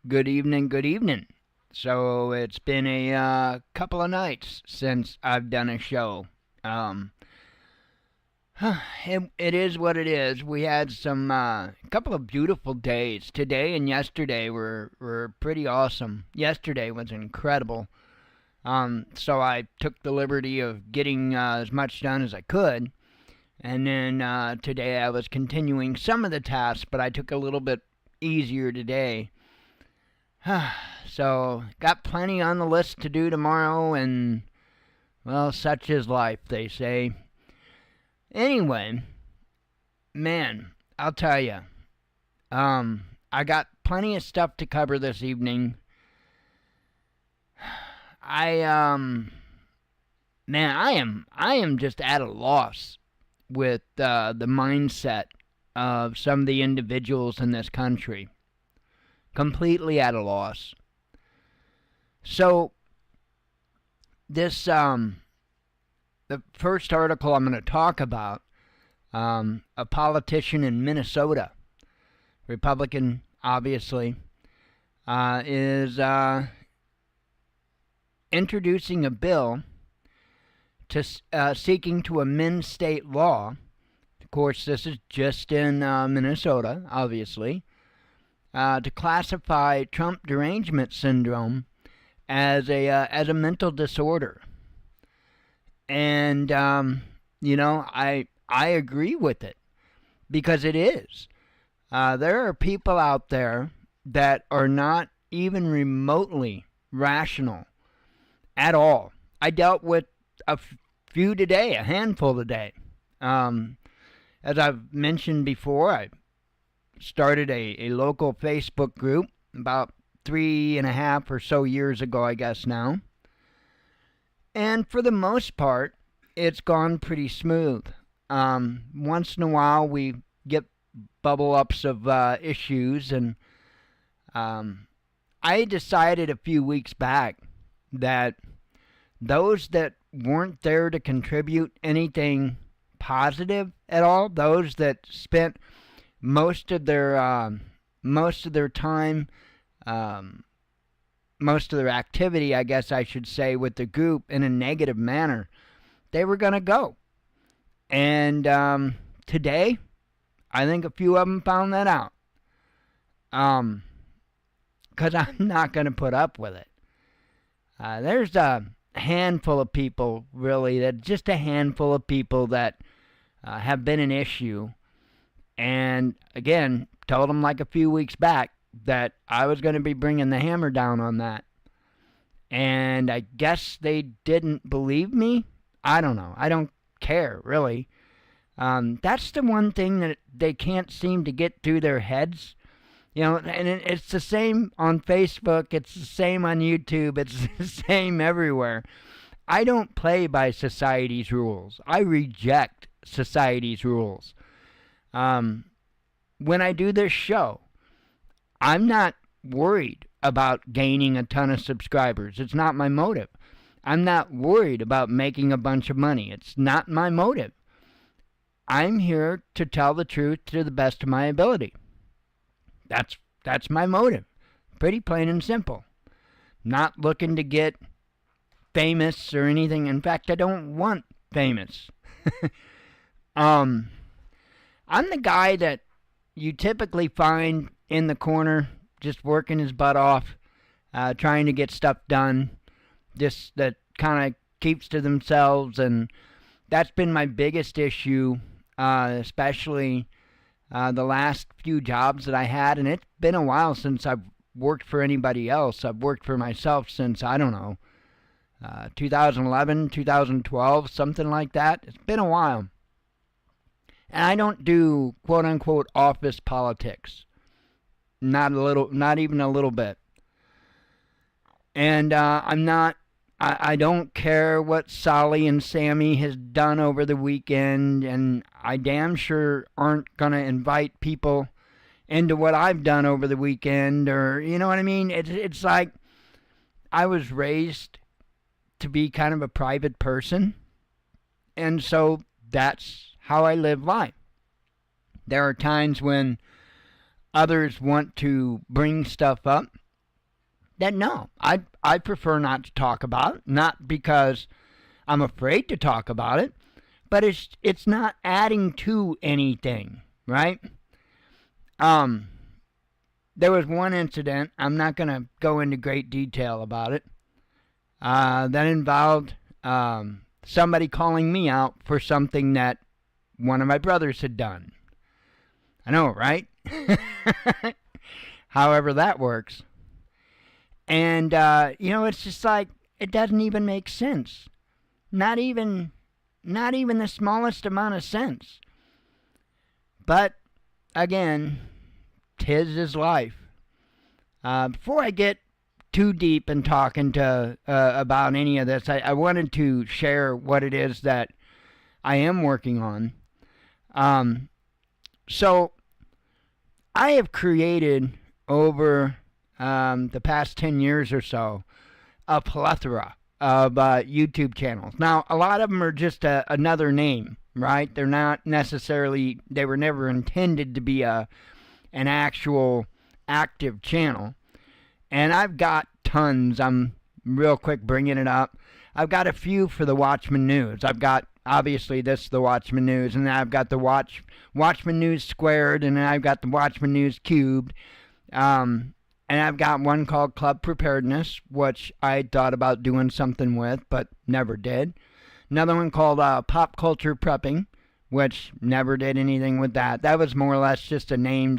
Good evening, good evening. So it's been a couple of nights since I've done a show. Um, it is what it is. We had some couple of beautiful days. Today and yesterday were pretty awesome. Yesterday was incredible. So I took the liberty of getting as much done as I could. And then today I was continuing some of the tasks, but I took a little bit easier today. So, got plenty on the list to do tomorrow, and, well, such is life, they say. Anyway, man, I'll tell you, I got plenty of stuff to cover this evening. I am just at a loss with the mindset of some of the individuals in this country. Completely at a loss. So this the first article I'm going to talk about, a politician in Minnesota, Republican, obviously, is introducing a bill to seeking to amend state law. Of course, this is just in Minnesota, obviously. To classify Trump derangement syndrome as a mental disorder, and I agree with it because it is. There are people out there that are not even remotely rational at all. I dealt with a few today, a handful today. As I've mentioned before, I started a local Facebook group about 3.5 or so years ago, I guess now. And for the most part, it's gone pretty smooth. Once in a while, we get bubble ups of issues, and I decided a few weeks back that those that weren't there to contribute anything positive at all, those that spent most of their time, most of their activity, I guess I should say, with the group in a negative manner, they were going to go. And today, I think a few of them found that out. Because I'm not going to put up with it. There's a handful of people, really, just a handful of people that have been an issue. And again, told them like a few weeks back that I was going to be bringing the hammer down on that. And I guess they didn't believe me. I don't know. I don't care, really. That's the one thing that they can't seem to get through their heads. And it's the same on Facebook. It's the same on YouTube. It's the same everywhere. I don't play by society's rules. I reject society's rules. When I do this show, I'm not worried about gaining a ton of subscribers. It's not my motive. I'm not worried about making a bunch of money. It's not my motive. I'm here to tell the truth to the best of my ability. That's my motive. Pretty plain and simple. Not looking to get famous or anything. In fact, I don't want famous. I'm the guy that you typically find in the corner just working his butt off, trying to get stuff done, just that kind of keeps to themselves, and that's been my biggest issue, especially the last few jobs that I had, and it's been a while since I've worked for anybody else. I've worked for myself since, I don't know, 2011, 2012, something like that. It's been a while. And I don't do quote-unquote office politics. Not even a little bit. And I don't care what Solly and Sammy has done over the weekend, and I damn sure aren't going to invite people into what I've done over the weekend, or, you know what I mean? It's like I was raised to be kind of a private person, and so that's how I live life. There are times when others want to bring stuff up that no, I prefer not to talk about. Not because I'm afraid to talk about it, but it's not adding to anything, right? Um, there was one incident. I'm not going to go into great detail about it. That involved somebody calling me out for something that one of my brothers had done. I know, right? However that works. And, it's just like, it doesn't even make sense. Not even the smallest amount of sense. But, again, 'tis his life. Before I get too deep in talking about any of this, I wanted to share what it is that I am working on. So, I have created over the past 10 years or so a plethora of YouTube channels. Now, a lot of them are just another name, right? They're not necessarily, they were never intended to be an actual active channel. And I've got tons. I'm real quick bringing it up. I've got a few for the Watchman News. I've got, obviously, this is the Watchman News, and then I've got the Watchman News Squared, and then I've got the Watchman News Cubed. And I've got one called Club Preparedness, which I thought about doing something with, but never did. Another one called Pop Culture Prepping, which never did anything with that. That was more or less just a name,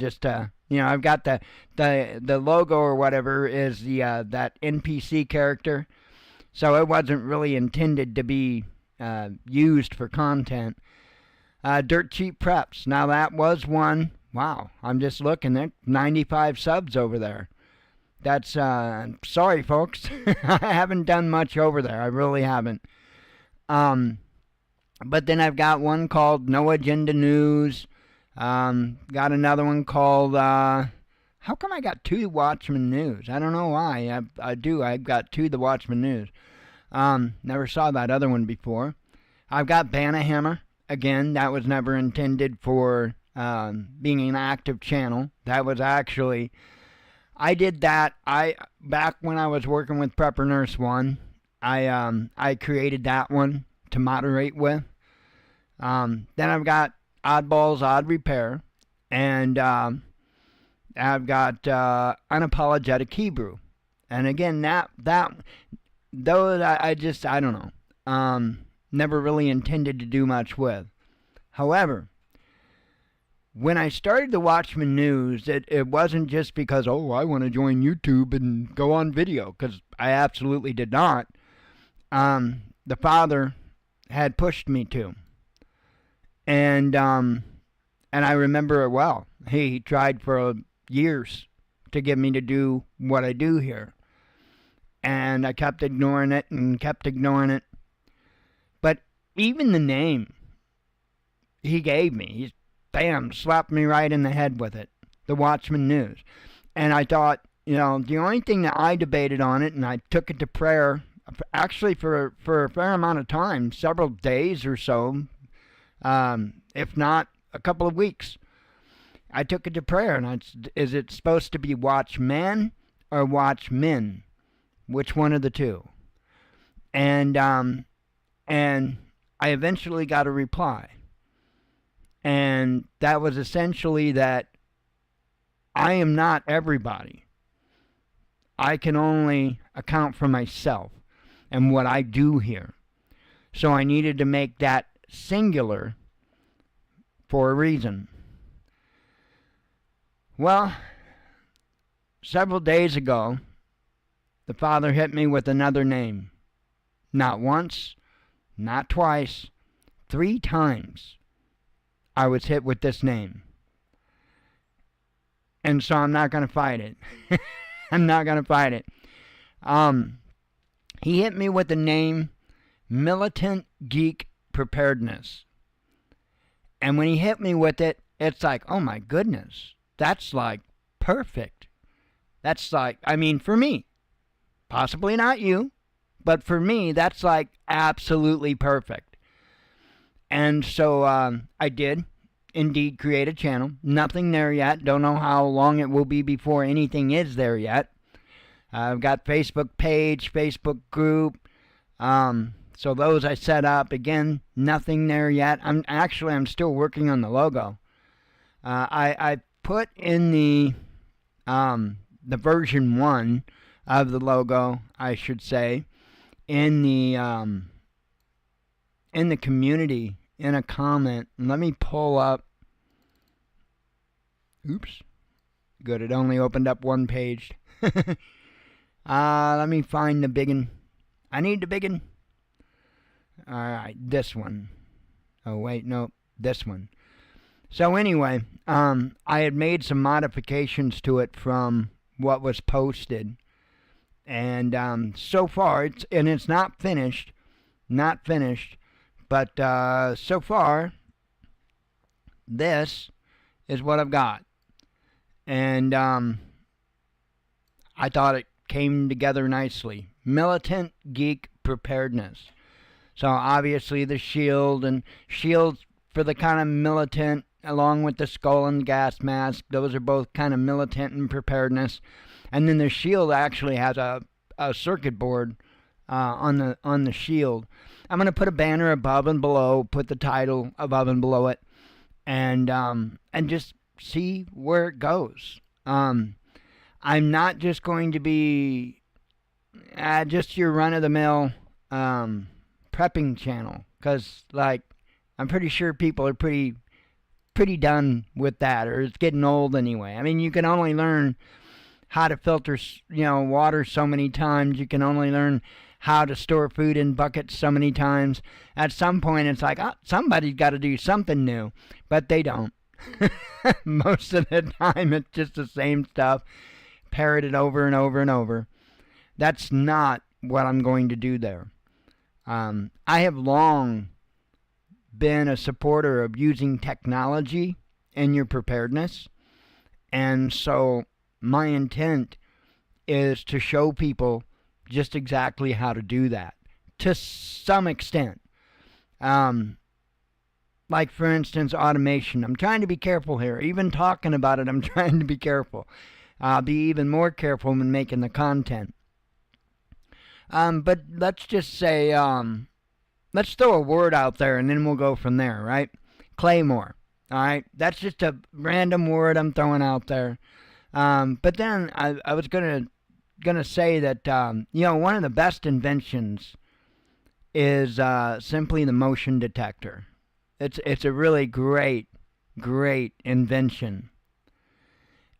I've got the logo or whatever is that NPC character, so it wasn't really intended to be used for content. Dirt Cheap Preps. Now that was one. Wow, I'm just looking at 95 subs over there. That's, sorry folks, I haven't done much over there, I really haven't. But then I've got one called No Agenda News, got another one called, how come I got two Watchman News? I don't know why, I've got two The Watchman News. Never saw that other one before. I've got Bannahammer, again, that was never intended for being an active channel. That was actually, I did that. Back when I was working with Prepper Nurse 1, I created that one to moderate with. Then I've got Oddballs Odd Repair, and I've got Unapologetic Hebrew. And again, those I don't know. Never really intended to do much with. However, when I started the Watchman News, it wasn't just because, I want to join YouTube and go on video, because I absolutely did not. The Father had pushed me to. And I remember it well. He tried for years to get me to do what I do here. And I kept ignoring it and kept ignoring it. But even the name he gave me, he bam, slapped me right in the head with it. The Watchman News. And I thought, the only thing that I debated on it, and I took it to prayer, actually for a fair amount of time, several days or so, if not a couple of weeks. I took it to prayer, and is it supposed to be Watchman or Watchmen? Which one of the two? And I eventually got a reply. And that was essentially that I am not everybody. I can only account for myself and what I do here. So I needed to make that singular for a reason. Well, several days ago, the Father hit me with another name. Not once, not twice, 3 times I was hit with this name. And so I'm not going to fight it. I'm not going to fight it. He hit me with the name Militant Geek Preparedness. And when he hit me with it, it's like, oh my goodness, that's like perfect. That's like, for me, possibly not you, but for me, that's like absolutely perfect. And so I did indeed create a channel. Nothing there yet. Don't know how long it will be before anything is there yet. I've got Facebook page, Facebook group. So those I set up. Again, nothing there yet. I'm still working on the logo. I put in the version 1 of the logo, I should say, in the community in a comment. Let me pull up. Oops. Good. It only opened up one page. Let me find the big one. I need the big one. Alright, this one. Oh, wait, no, this one. So anyway, I had made some modifications to it from what was posted. And so far, it's not finished. But so far, this is what I've got. And I thought it came together nicely. Militant Geek Preparedness. So obviously the shield and shields for the kind of militant, along with the skull and gas mask. Those are both kind of militant and preparedness. And then the shield actually has a circuit board on the shield. I'm going to put a banner above and below, put the title above and below it, and just see where it goes. I'm not just going to be just your run-of-the-mill prepping channel, because I'm pretty sure people are pretty done with that, or it's getting old anyway. I mean, you can only learn how to filter water so many times. You can only learn how to store food in buckets so many times. At some point it's like, somebody's got to do something new, but they don't. Most of the time it's just the same stuff parroted over and over and over. That's not what I'm going to do there. I have long been a supporter of using technology in your preparedness, and so my intent is to show people just exactly how to do that to some extent. Like, for instance, automation. I'm trying to be careful here. Even talking about it, I'm trying to be careful. I'll be even more careful when making the content. But let's just say, let's throw a word out there and then we'll go from there, right? Claymore. All right? That's just a random word I'm throwing out there. But then I was gonna say that one of the best inventions is simply the motion detector. It's a really great invention.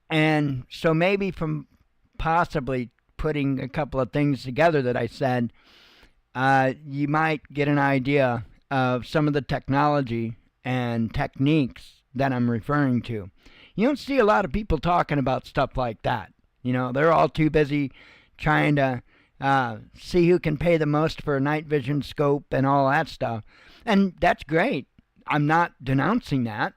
And so maybe from possibly putting a couple of things together that I said, you might get an idea of some of the technology and techniques that I'm referring to. You don't see a lot of people talking about stuff like that. They're all too busy trying to see who can pay the most for a night vision scope and all that stuff. And that's great. I'm not denouncing that.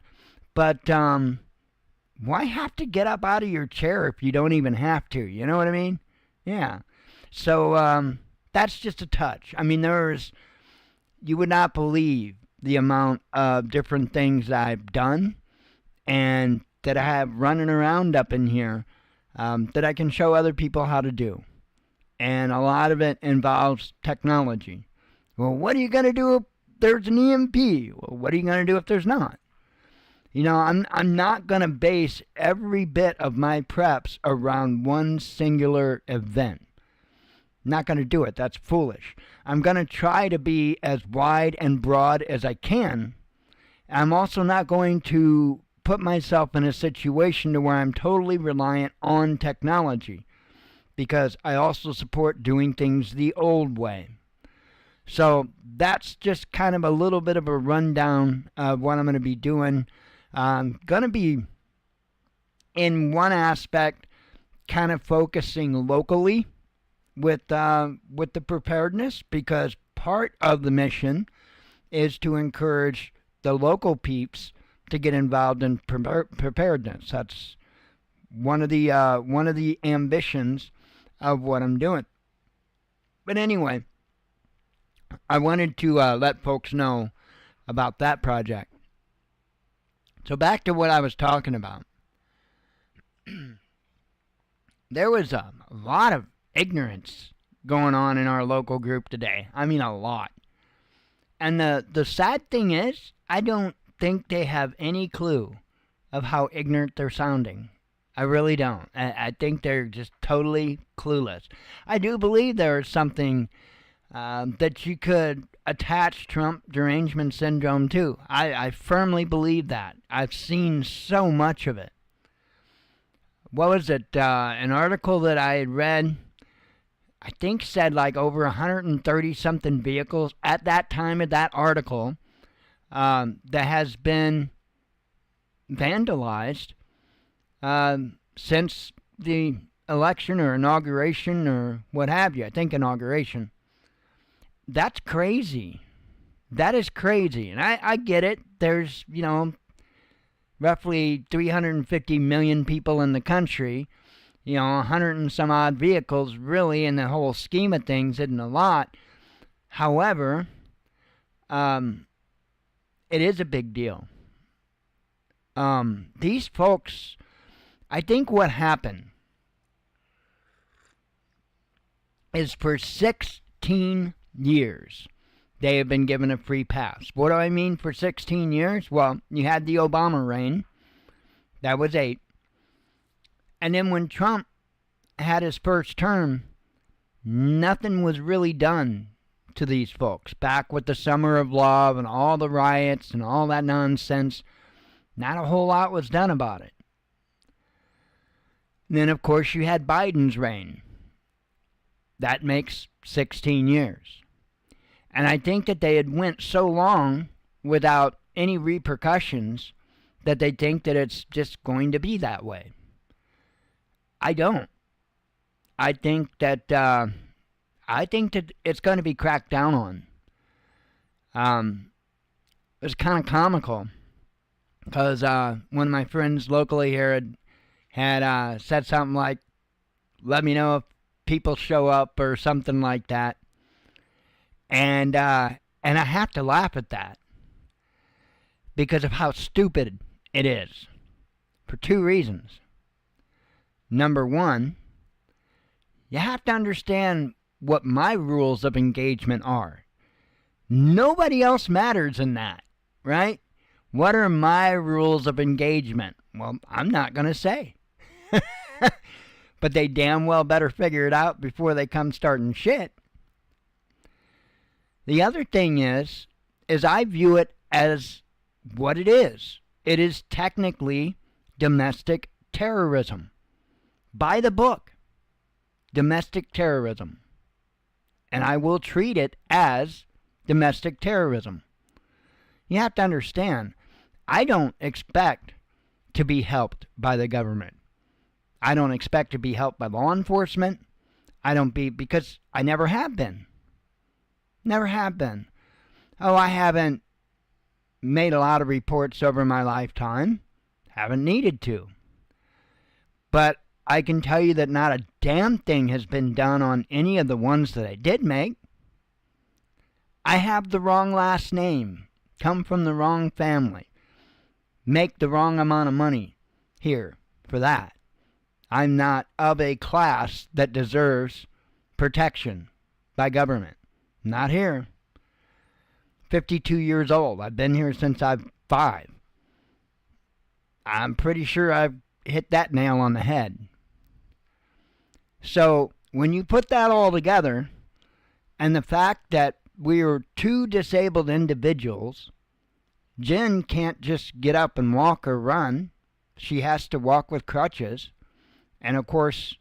But why have to get up out of your chair if you don't even have to? You know what I mean? Yeah. So that's just a touch. I mean, you would not believe the amount of different things I've done and that I have running around up in here that I can show other people how to do. And a lot of it involves technology. Well, what are you going to do if there's an EMP? Well, what are you going to do if there's not? I'm not going to base every bit of my preps around one singular event. Not going to do it. That's foolish. I'm going to try to be as wide and broad as I can. I'm also not going to put myself in a situation to where I'm totally reliant on technology, because I also support doing things the old way. So that's just kind of a little bit of a rundown of what I'm going to be doing. I'm going to be, in one aspect, kind of focusing locally with the preparedness, because part of the mission is to encourage the local peeps to get involved in preparedness. That's one of the ambitions of what I'm doing. But anyway, I wanted to let folks know about that project. So back to what I was talking about. There was a lot of ignorance going on in our local group today. I mean, a lot. And the sad thing is, I don't think they have any clue of how ignorant they're sounding. I really don't. I think they're just totally clueless. I do believe there is something that you could attach Trump derangement syndrome to. I firmly believe that. I've seen so much of it. What was it? An article that I had read, I think said like over 130 something vehicles at that time of that article that has been vandalized since the election or inauguration or what have you. I think inauguration. That's crazy. That is crazy. And I get it. There's, roughly 350 million people in the country. 100 and some odd vehicles really in the whole scheme of things isn't a lot. However, it is a big deal. These folks, I think what happened is for 16 years they have been given a free pass. What do I mean for 16 years? Well, you had the Obama reign. That was 8. And then when Trump had his first term, nothing was really done to these folks. Back with the Summer of Love and all the riots and all that nonsense, not a whole lot was done about it. And then, of course, you had Biden's reign. That makes 16 years. And I think that they had went so long without any repercussions that they think that it's just going to be that way. I don't. I think that it's going to be cracked down on. It was kind of comical because one of my friends locally here had said something like, "Let me know if people show up," or something like that. And I have to laugh at that because of how stupid it is for 2 reasons. Number one, you have to understand what my rules of engagement are. Nobody else matters in that, right? What are my rules of engagement? Well, I'm not going to say. But they damn well better figure it out before they come starting shit. The other thing is I view it as what it is. It is technically domestic terrorism. By the book. Domestic terrorism. And I will treat it as domestic terrorism. You have to understand, I don't expect to be helped by the government. I don't expect to be helped by law enforcement. Because I never have been. Never have been. Oh, I haven't made a lot of reports over my lifetime. Haven't needed to. But I can tell you that not a damn thing has been done on any of the ones that I did make. I have the wrong last name. Come from the wrong family. Make the wrong amount of money here for that. I'm not of a class that deserves protection by government. Not here. 52 years old. I've been here since I'm 5. I'm pretty sure I've hit that nail on the head. So when you put that all together, and the fact that we are 2 disabled individuals, Jen can't just get up and walk or run. She has to walk with crutches. And of course,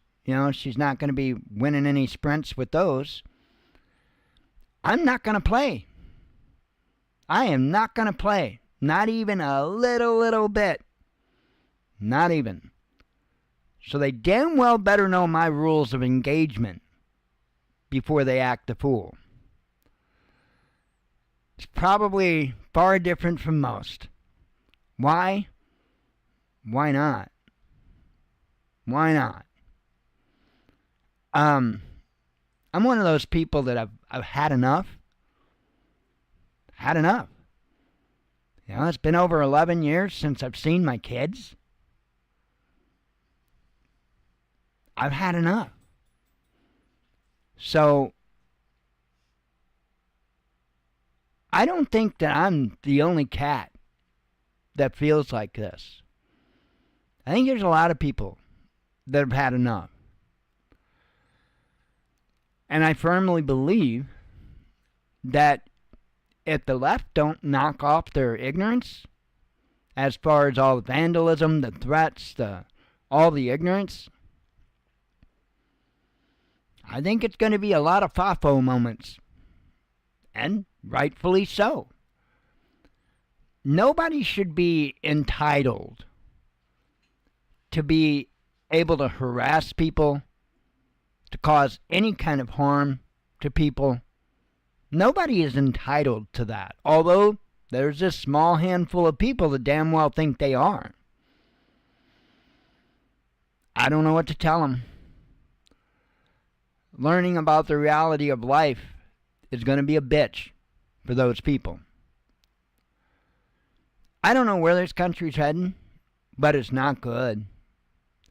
she's not going to be winning any sprints with those. I'm not going to play. I am not going to play. Not even a little bit. Not even. So they damn well better know my rules of engagement before they act the fool. It's probably far different from most. Why? Why not? Why not? I'm one of those people that I've had enough. Had enough. It's been over 11 years since I've seen my kids. I've had enough. So I don't think that I'm the only cat that feels like this. I think there's a lot of people that have had enough. And I firmly believe that if the left don't knock off their ignorance, as far as all the vandalism, the threats, all the ignorance, I think it's going to be a lot of FAFO moments. And rightfully so. Nobody should be entitled to be able to harass people, to cause any kind of harm to people. Nobody is entitled to that. Although there's this small handful of people that damn well think they are. I don't know what to tell them. Learning about the reality of life is going to be a bitch for those people. I don't know where this country's heading, but it's not good.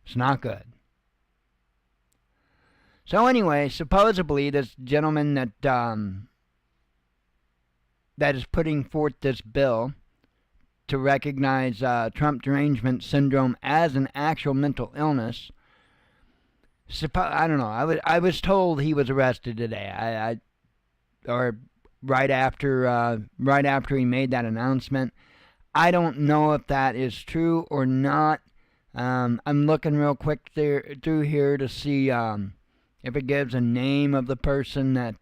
It's not good. So anyway, supposedly this gentleman that is putting forth this bill to recognize Trump derangement syndrome as an actual mental illness. I don't know. I was told he was arrested today. Or right after he made that announcement. I don't know if that is true or not. I'm looking real quick through here to see if it gives a name of the person that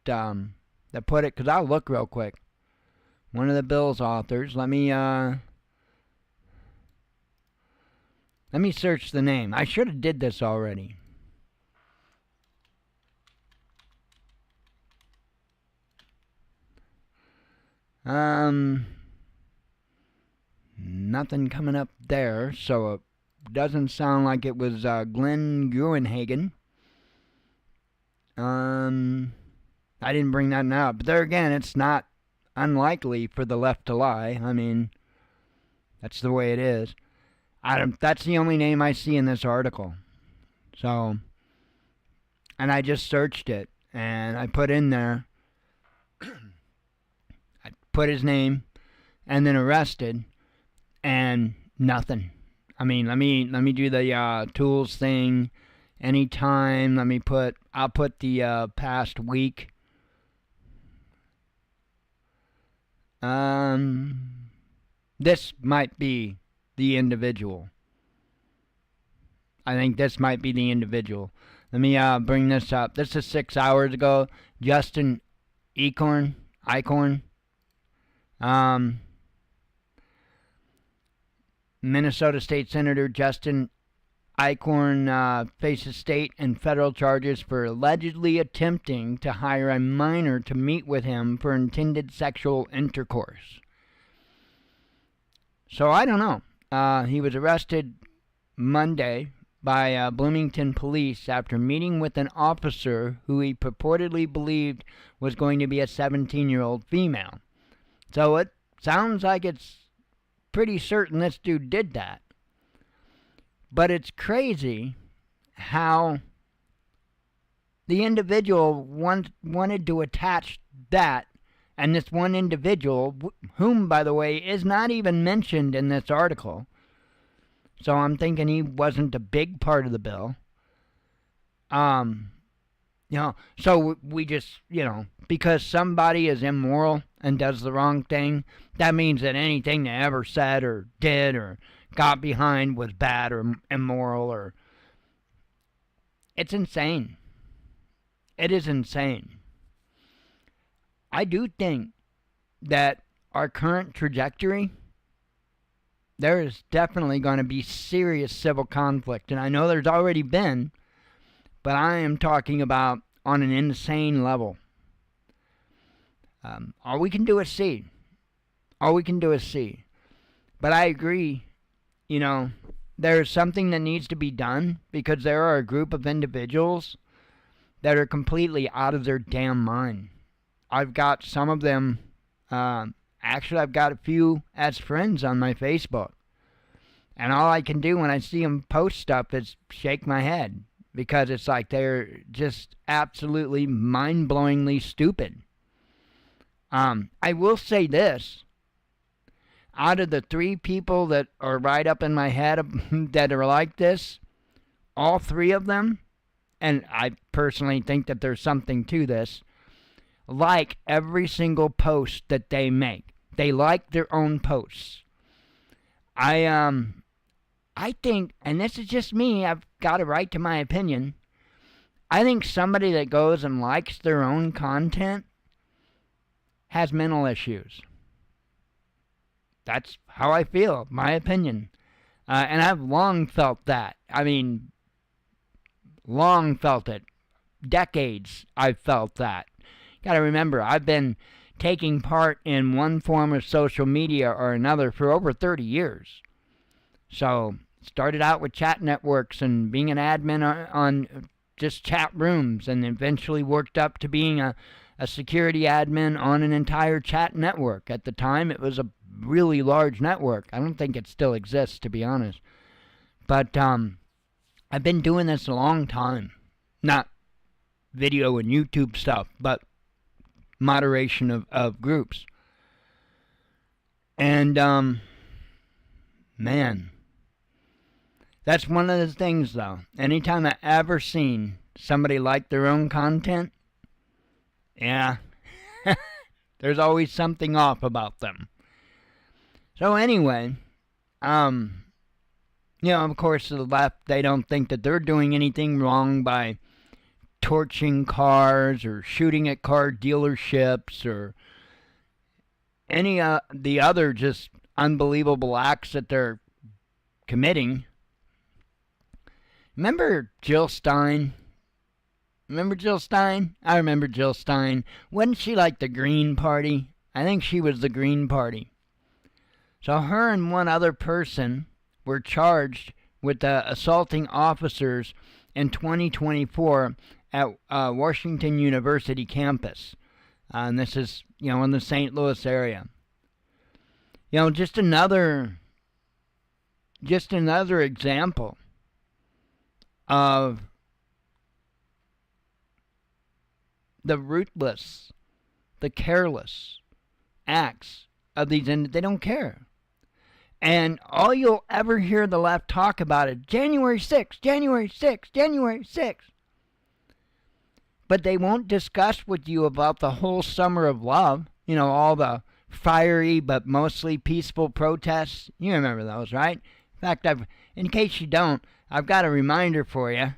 put it. Because I'll look real quick. One of the bill's authors. Let me search the name. I should have did this already. Nothing coming up there, so it doesn't sound like it was Glenn Gruenhagen. I didn't bring that up, but there again, it's not unlikely for the left to lie. I mean, that's the way it is. That's the only name I see in this article. So, and I just searched it, and I put in there, I put his name, and then arrested, and nothing. I mean, let me do the tools thing. Anytime. I'll put the past week. This might be the individual. I think this might be the individual. Let me bring this up. This is 6 hours ago. Justin Eichhorn. Minnesota State Senator Justin Eichhorn faces state and federal charges for allegedly attempting to hire a minor to meet with him for intended sexual intercourse. So I don't know. He was arrested Monday by Bloomington police after meeting with an officer who he purportedly believed was going to be a 17-year-old female. So it sounds like it's pretty certain this dude did that. But it's crazy how the individual wanted to attach that, and this one individual, whom, by the way, is not even mentioned in this article. So I'm thinking he wasn't a big part of the bill. So we just, because somebody is immoral and does the wrong thing, that means that anything they ever said or did or got behind was bad or immoral or... It's insane. It is insane. I do think that our current trajectory, there is definitely going to be serious civil conflict. And I know there's already been, but I am talking about on an insane level. All we can do is see. But I agree, there's something that needs to be done because there are a group of individuals that are completely out of their damn mind. I've got some of them, actually I've got a few as friends on my Facebook. And all I can do when I see them post stuff is shake my head because it's like they're just absolutely mind-blowingly stupid. I will say this. Out of the 3 people that are right up in my head that are like this, all 3 of them, and I personally think that there's something to this, like every single post that they make. They like their own posts. I think, and this is just me, I've got a right to my opinion, I think somebody that goes and likes their own content has mental issues. That's how I feel, my opinion. And I've long felt that. I mean, long felt it. Decades I've felt that. Gotta remember, I've been taking part in one form of social media or another for over 30 years. So, started out with chat networks and being an admin on just chat rooms, and eventually worked up to being a security admin on an entire chat network. At the time, it was a really large network. I don't think it still exists, to be honest. But I've been doing this a long time. Not video and YouTube stuff, but moderation of groups. And, man, that's one of the things, though. Anytime I ever seen somebody like their own content, yeah, there's always something off about them. So anyway, of course, the left, they don't think that they're doing anything wrong by torching cars or shooting at car dealerships or any the other just unbelievable acts that they're committing. Remember Jill Stein? Remember Jill Stein? I remember Jill Stein. Wasn't she like the Green Party? I think she was the Green Party. So her and one other person were charged with assaulting officers in 2024 at Washington University campus. And this is, in the St. Louis area. Just another example of the ruthless, the careless acts of these, and they don't care. And all you'll ever hear the left talk about is January 6th, January 6th, January 6th. But they won't discuss with you about the whole summer of love, all the fiery but mostly peaceful protests. You remember those, right? In fact, in case you don't, I've got a reminder for you.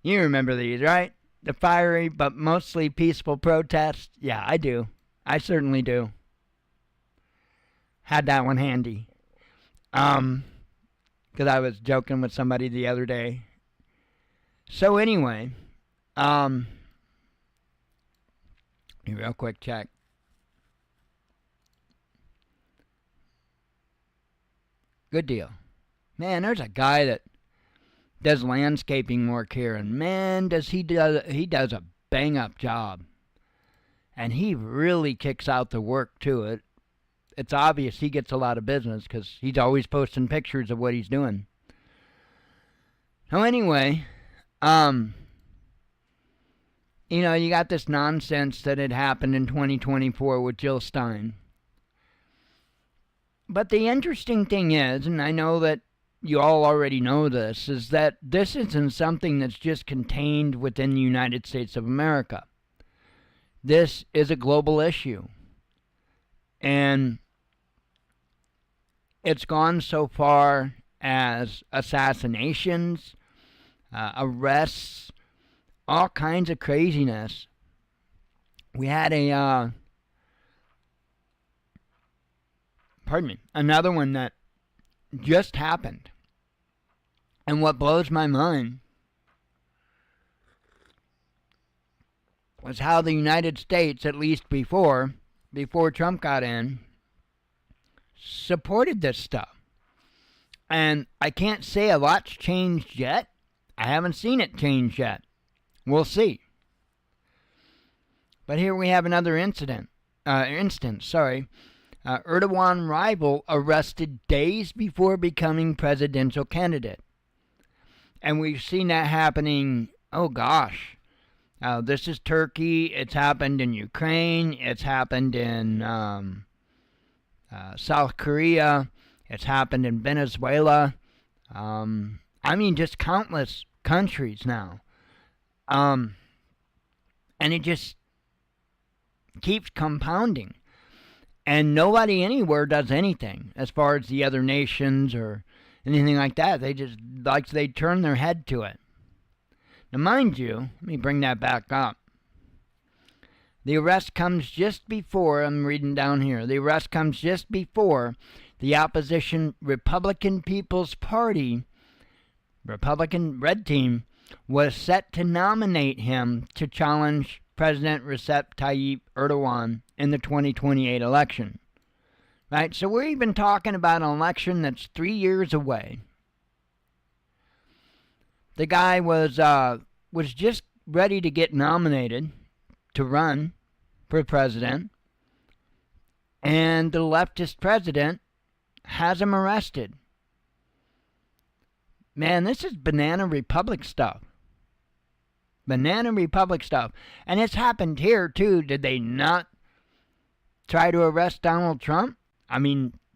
You remember these, right? The fiery but mostly peaceful protests. Yeah, I do. I certainly do. Had that one handy. Because I was joking with somebody the other day. So anyway, real quick check. Good deal. Man, there's a guy that does landscaping work here, and man, he does a bang-up job. And he really kicks out the work to it. It's obvious he gets a lot of business because he's always posting pictures of what he's doing. So anyway, you got this nonsense that had happened in 2024 with Jill Stein. But the interesting thing is, and I know that you all already know this, is that this isn't something that's just contained within the United States of America. This is a global issue. And it's gone so far as assassinations, arrests, all kinds of craziness. We had another one that just happened. And what blows my mind was how the United States, at least before Trump got in, supported this stuff. And I can't say a lot's changed yet. I haven't seen it change yet. We'll see. But here we have another instance. Erdogan rival arrested days before becoming presidential candidate. And we've seen that happening, oh gosh. This is Turkey. It's happened in Ukraine. It's happened in South Korea. It's happened in Venezuela. Just countless countries now. And it just keeps compounding. And nobody anywhere does anything as far as the other nations or anything like that. They turn their head to it. Now, mind you, let me bring that back up. The arrest comes just before, I'm reading down here, the arrest comes just before the opposition Republican People's Party, Republican Red Team, was set to nominate him to challenge President Recep Tayyip Erdogan in the 2028 election. Right? So we're even talking about an election that's 3 years away. The guy was just ready to get nominated to run for president, and the leftist president has him arrested. Man, this is Banana Republic stuff. Banana Republic stuff. And it's happened here, too. Did they not try to arrest Donald Trump?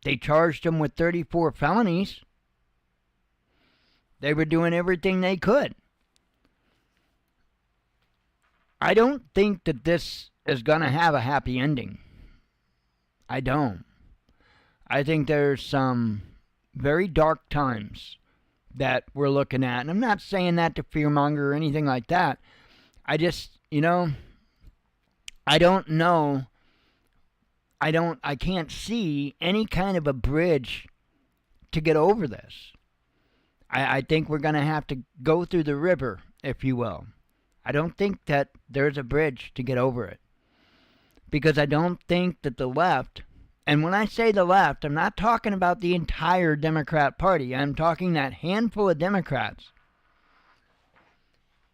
They charged him with 34 felonies. They were doing everything they could. I don't think that this is going to have a happy ending. I don't. I think there's some very dark times that we're looking at. And I'm not saying that to fearmonger or anything like that. I just, I don't know. I can't see any kind of a bridge to get over this. I think we're going to have to go through the river, if you will. I don't think that there's a bridge to get over it. Because I don't think that the left, and when I say the left, I'm not talking about the entire Democrat Party. I'm talking that handful of Democrats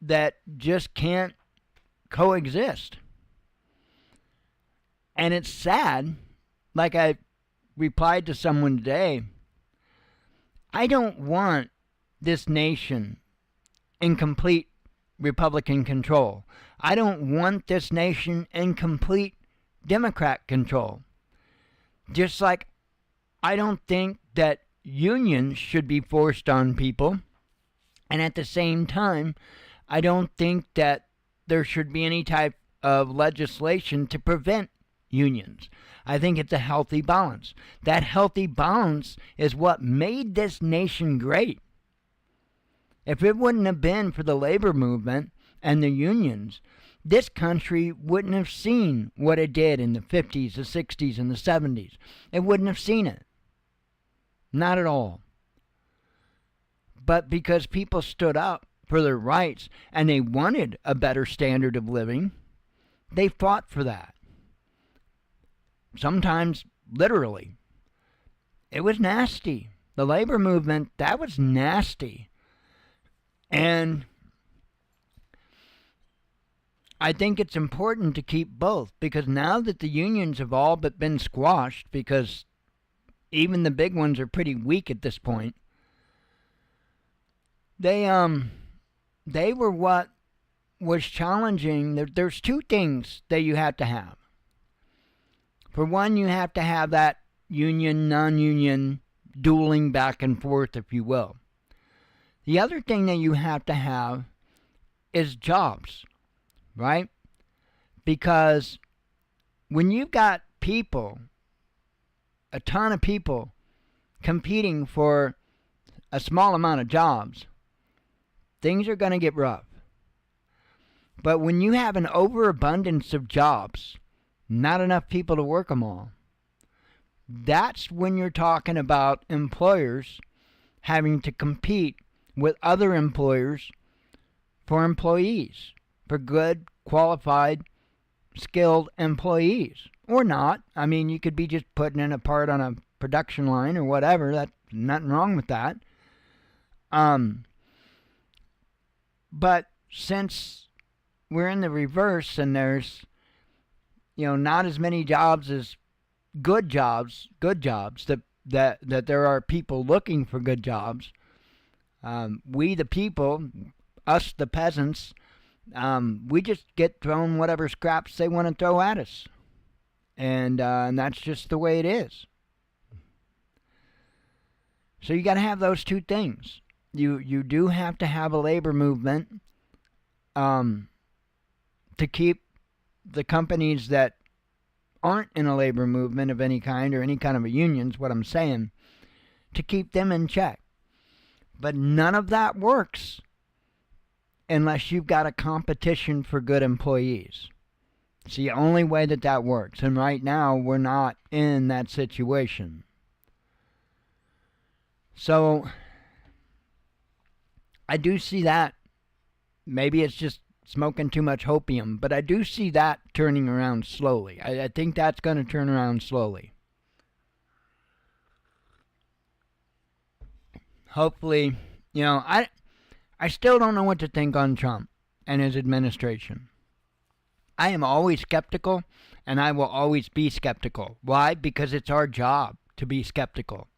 that just can't coexist. And it's sad, like I replied to someone today, I don't want this nation in complete Republican control. I don't want this nation in complete Democrat control. Just like I don't think that unions should be forced on people. And at the same time, I don't think that there should be any type of legislation to prevent unions. I think it's a healthy balance. That healthy balance is what made this nation great. If it wouldn't have been for the labor movement and the unions, this country wouldn't have seen what it did in the 50s, the 60s, and the 70s. It wouldn't have seen it. Not at all. But because people stood up for their rights and they wanted a better standard of living, they fought for that. Sometimes literally. It was nasty. The labor movement, that was nasty. And I think it's important to keep both, because now that the unions have all but been squashed, because even the big ones are pretty weak at this point, they were what was challenging. There's two things that you have to have. For one, you have to have that union, non-union dueling back and forth, if you will. The other thing that you have to have is jobs, right? Because when you've got people, a ton of people, competing for a small amount of jobs, things are going to get rough. But when you have an overabundance of jobs, not enough people to work them all, that's when you're talking about employers having to compete with other employers for employees, for good, qualified, skilled employees. Or not. You could be just putting in a part on a production line or whatever. That's nothing wrong with that. But since we're in the reverse and there's, not as many jobs as good jobs, that there are people looking for good jobs. We, the people, us, the peasants, we just get thrown whatever scraps they want to throw at us. And that's just the way it is. So you got to have those two things. You do have to have a labor movement to keep the companies that aren't in a labor movement of any kind or any kind of a union, is what I'm saying, to keep them in check. But none of that works unless you've got a competition for good employees. It's the only way that that works. And right now, we're not in that situation. So, I do see that. Maybe it's just smoking too much opium, but I do see that turning around slowly. I think that's going to turn around slowly. Hopefully, I still don't know what to think on Trump and his administration. I am always skeptical, and I will always be skeptical. Why? Because it's our job to be skeptical.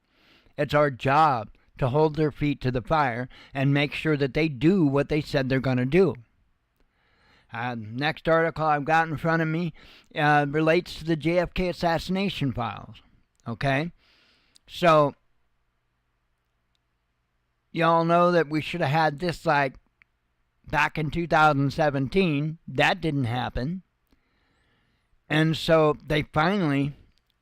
It's our job to hold their feet to the fire and make sure that they do what they said they're going to do. Next article I've got in front of me relates to the JFK assassination files. Okay? So, y'all know that we should have had this back in 2017. That didn't happen. And so they finally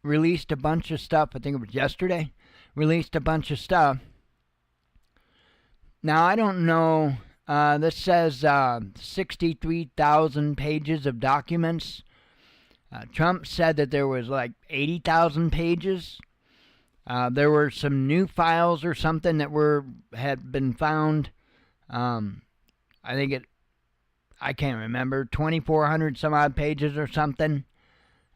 released a bunch of stuff. I think it was yesterday. Released a bunch of stuff. Now, I don't know. This says 63,000 pages of documents. Trump said that there was 80,000 pages. There were some new files or something that had been found. I can't remember, 2,400 some odd pages or something.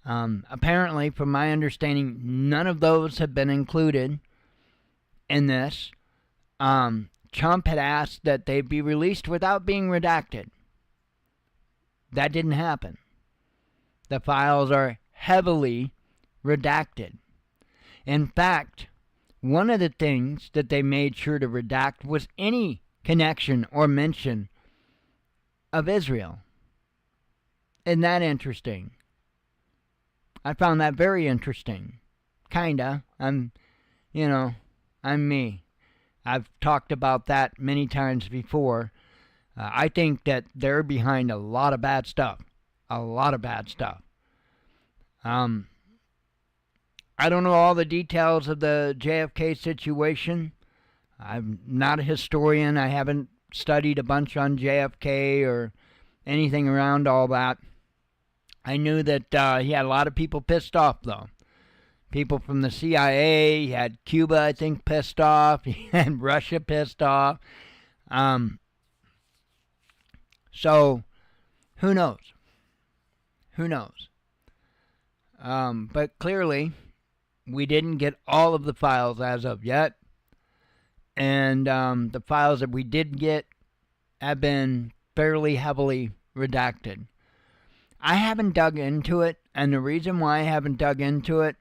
Apparently, from my understanding, none of those have been included in this. Trump had asked that they be released without being redacted. That didn't happen. The files are heavily redacted. In fact, one of the things that they made sure to redact was any connection or mention of Israel. Isn't that interesting? I found that very interesting. Kinda. I'm me. I've talked about that many times before. I think that they're behind a lot of bad stuff. A lot of bad stuff. I don't know all the details of the JFK situation. I'm not a historian. I haven't studied a bunch on JFK or anything around all that. I knew that he had a lot of people pissed off, though. People from the CIA, he had Cuba, I think, pissed off. He had Russia pissed off. So, who knows? Who knows? But clearly, we didn't get all of the files as of yet. And the files that we did get have been fairly heavily redacted. I haven't dug into it, and the reason why I haven't dug into it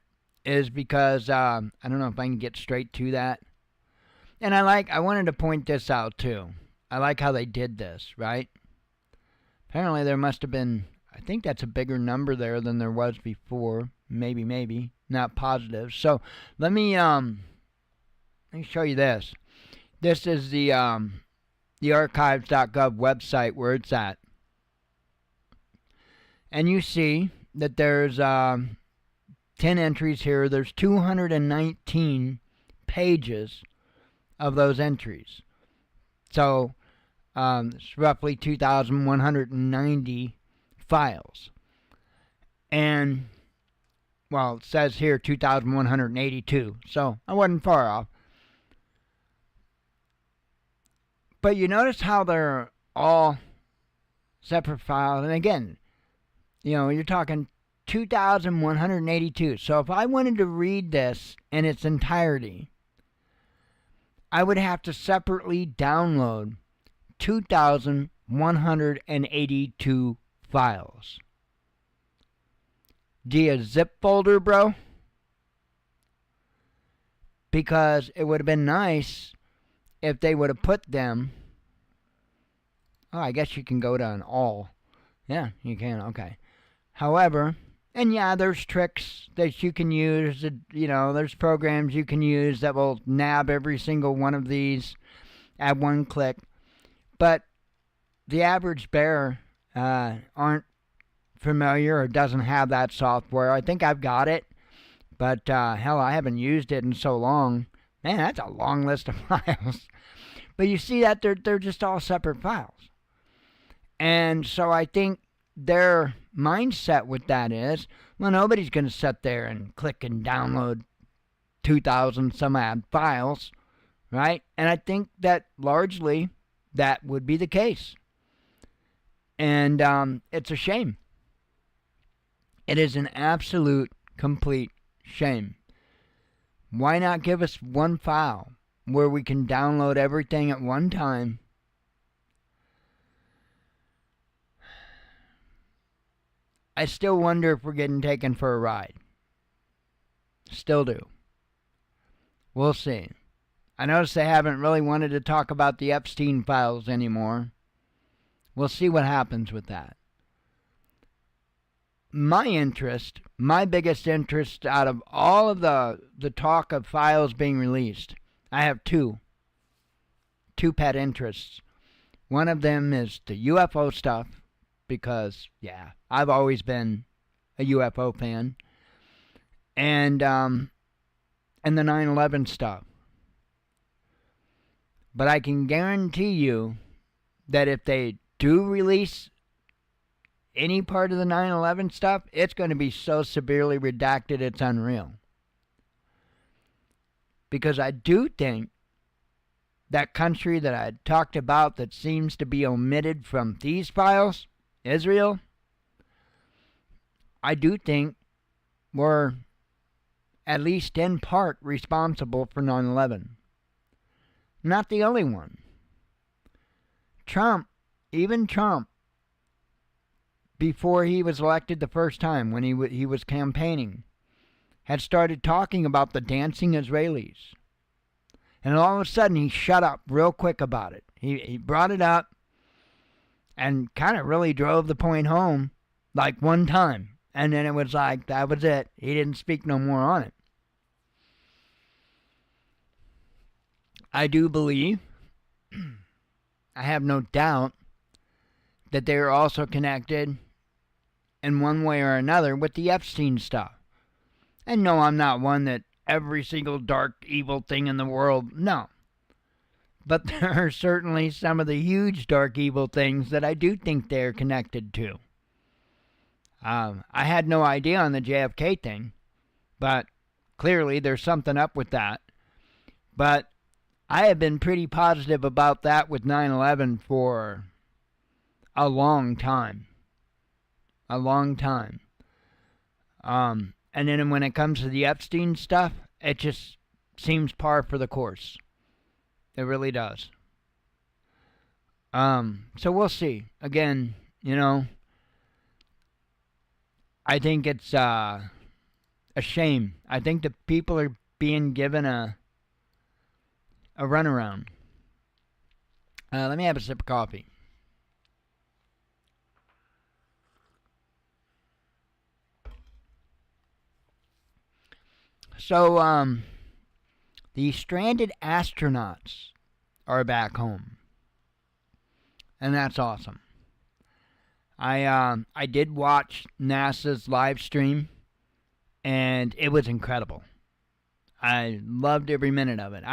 is because I don't know if I can get straight to that. And I wanted to point this out too. I like how they did this, right? Apparently there must have been, I think that's a bigger number there than there was before. Maybe, not positive. So let me show you this. This is the archives.gov website where it's at. And you see that there's 10 entries here. There's 219 pages of those entries. So it's roughly 2,190 files. And, well, it says here 2,182. So I wasn't far off. But you notice how they're all separate files. And again, you're talking 2,182. So if I wanted to read this in its entirety, I would have to separately download 2,182 files. Do you zip folder, bro? because it would have been nice if they would have put them. Oh, I guess you can go to an all. Yeah, you can. Okay. However, and yeah, there's tricks that you can use. There's programs you can use that will nab every single one of these at one click. But the average bear aren't familiar or doesn't have that software. I think I've got it, but hell, I haven't used it in so long. Man, that's a long list of files. But you see that they're just all separate files. And so I think their mindset with that is, well, nobody's going to sit there and click and download 2,000 some odd files, right? And I think that largely that would be the case. And it's a shame. It is an absolute, complete shame. Why not give us one file where we can download everything at one time? I still wonder if we're getting taken for a ride. Still do. We'll see. I notice they haven't really wanted to talk about the Epstein files anymore. We'll see what happens with that. My biggest interest out of all of the talk of files being released, I have two pet interests. One of them is the UFO stuff, because, yeah, I've always been a UFO fan. And the 9/11 stuff. But I can guarantee you that if they do release any part of the 9/11 stuff, it's going to be so severely redacted it's unreal. Because I do think that country that I talked about that seems to be omitted from these files, Israel, I do think were at least in part responsible for 9/11. Not the only one. Even Trump, before he was elected the first time, when he was campaigning, had started talking about the dancing Israelis. And all of a sudden he shut up real quick about it. He brought it up and kind of really drove the point home like one time. And then it was like, that was it. He didn't speak no more on it. I do believe, I have no doubt, that they are also connected in one way or another with the Epstein stuff. And no, I'm not one that every single dark, evil thing in the world, no. But there are certainly some of the huge dark, evil things that I do think they're connected to. I had no idea on the JFK thing, but clearly there's something up with that. But I have been pretty positive about that with 9/11 for a long time. A long time. And then when it comes to the Epstein stuff, it just seems par for the course. It really does. So we'll see. Again, I think it's a shame. I think the people are being given a runaround. Let me have a sip of coffee. So, the stranded astronauts are back home. And that's awesome. I did watch NASA's live stream, and it was incredible. I loved every minute of it.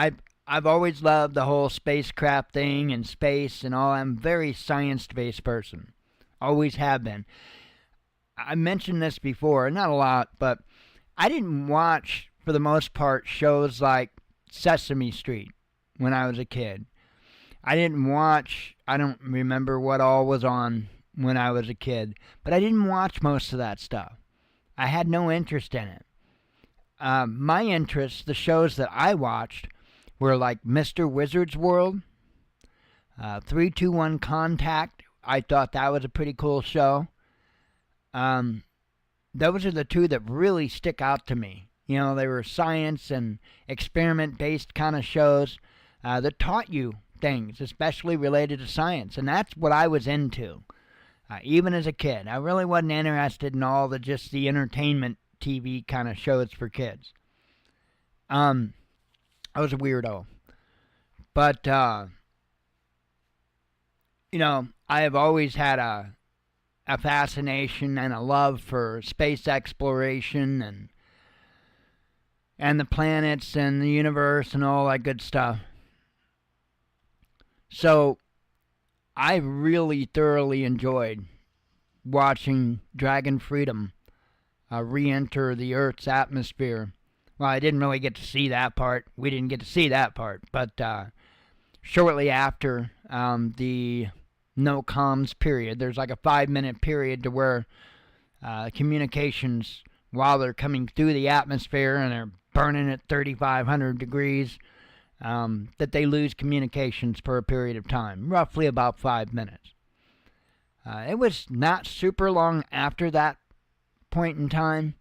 I've always loved the whole spacecraft thing and space and all. I'm a very science-based person. Always have been. I mentioned this before, not a lot, but I didn't watch, for the most part, shows like Sesame Street when I was a kid. I don't remember what all was on when I was a kid, but I didn't watch most of that stuff. I had no interest in it. My interests, the shows that I watched, were like Mr. Wizard's World, 321 Contact. I thought that was a pretty cool show. Those are the two that really stick out to me. You know, they were science and experiment-based kind of shows that taught you things, especially related to science. And that's what I was into, even as a kid. I really wasn't interested in all the just the entertainment TV kind of shows for kids. I was a weirdo. But, you know, I have always had a fascination and a love for space exploration and the planets and the universe and all that good stuff. So I really thoroughly enjoyed watching Dragon Freedom re-enter the Earth's atmosphere. Well, I didn't really get to see that part. We didn't get to see that part. But shortly after the no comms period, there's like a 5-minute period to where communications, while they're coming through the atmosphere and they're burning at 3,500 degrees, that they lose communications for a period of time, roughly about 5 minutes. It was not super long after that point in time